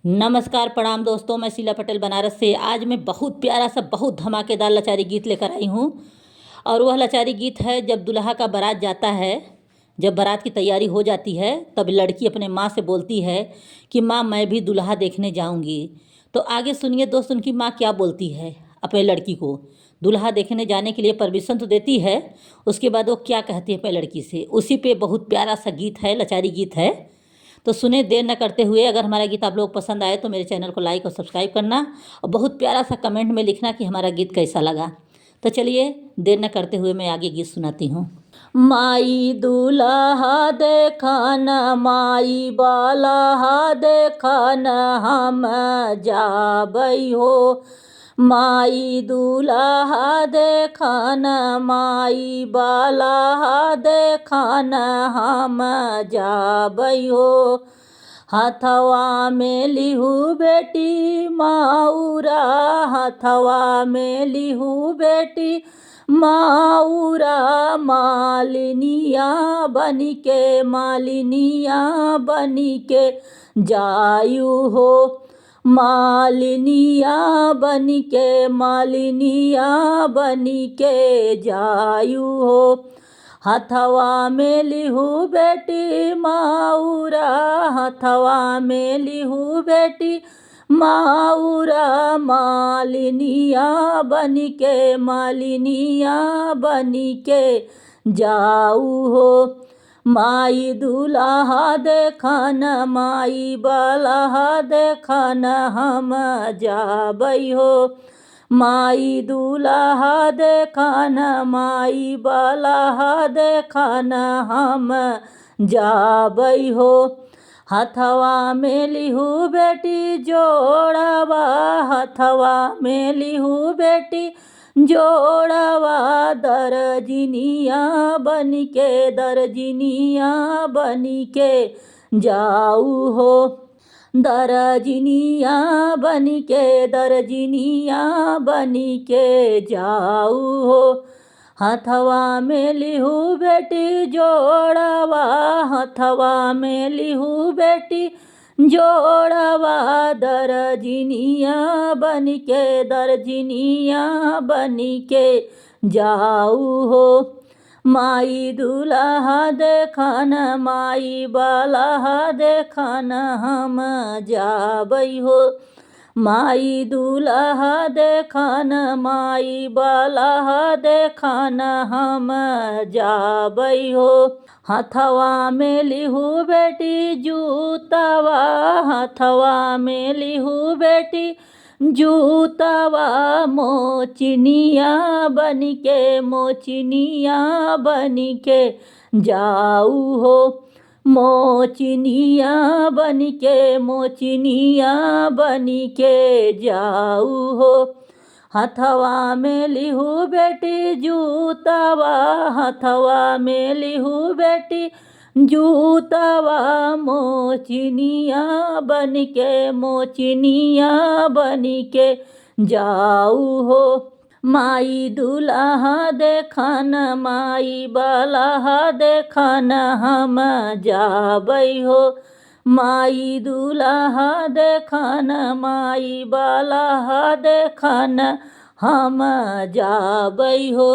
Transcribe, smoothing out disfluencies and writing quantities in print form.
नमस्कार प्रणाम दोस्तों, मैं शीला पटेल बनारस से। आज मैं बहुत प्यारा सा बहुत धमाकेदार लचारी गीत लेकर आई हूँ। और वह लचारी गीत है, जब दुल्हा का बारात जाता है, जब बारात की तैयारी हो जाती है, तब लड़की अपने माँ से बोलती है कि माँ मैं भी दुल्हा देखने जाऊँगी। तो आगे सुनिए दोस्त, उनकी माँ क्या बोलती है अपने लड़की को। दुल्हा देखने जाने के लिए परमिशन तो देती है, उसके बाद वो क्या कहती है अपने लड़की से, उसी पे बहुत प्यारा सा गीत है, लचारी गीत है। तो सुने देर न करते हुए, अगर हमारा गीत आप लोग पसंद आए तो मेरे चैनल को लाइक और सब्सक्राइब करना, और बहुत प्यारा सा कमेंट में लिखना कि हमारा गीत कैसा लगा। तो चलिए देर न करते हुए मैं आगे गीत सुनाती हूँ। माई दूल्हा देखन, माई बाला देखन, हम जाबई हो। माई दूल्हा देखन, माई बाला देखन, हम जाबई हो। हथवा में लिहू बेटी माऊरा, हथवा में लिहू बेटी माऊरा, मालिनिया बनिके, मालिनिया बनिके जायु हो। मालिनिया बनिके, मालिनिया बनिके जायु हो। हथवा में लिहू बेटी माऊरा, हथवा में लिहू बेटी माऊरा, मालिनिया बनिके, मालिनिया बनिके जाऊ हो। माई दूल्हा देखन, माई बाला देखन, हम जाबई हो। माई दूल्हा देखन, माई बाला देखन, हम जाबई हो। हथवा में लिहू बेटी जोड़वा, हथवा में लिहू बेटी जोड़वा, दरजिनिया बनिके, दरजिनिया बनिके जाऊ हो। दरजिनिया बनिके, दरजिनिया बनिके जाऊ हो। हथवा में लिहू बेटी जोड़वा, हथवा में लिहू बेटी जोड़वा, दरजिनिया बनिके, दरजिनिया बनिके जाऊ हो। माई दूल्हा देखन, माई बाला देखन, हम जाबई हो। माई दूल्हा देखन, माई बाला देखन, हम जाबई हो। हथवा में लिहू बेटी जूतवा, हथवा में लिहू बेटी जूतवा, मोचिनिया बनिके, मोचिनिया बनिके जाऊ हो। मोचिनिया बनिके, मोचिनिया बनिके जाऊ हो। हथवा में लिहू बेटी जूतवा, हथवा में लिहू बेटी जूतवा, मोचिनिया बनिके, मोचिनिया बनिके जाऊ हो। माई दूल्हा देखन, माई बाला देखन, हम जाबई हो। माई दूल्हा देखन, माई बाला देखन, हम जाबई हो।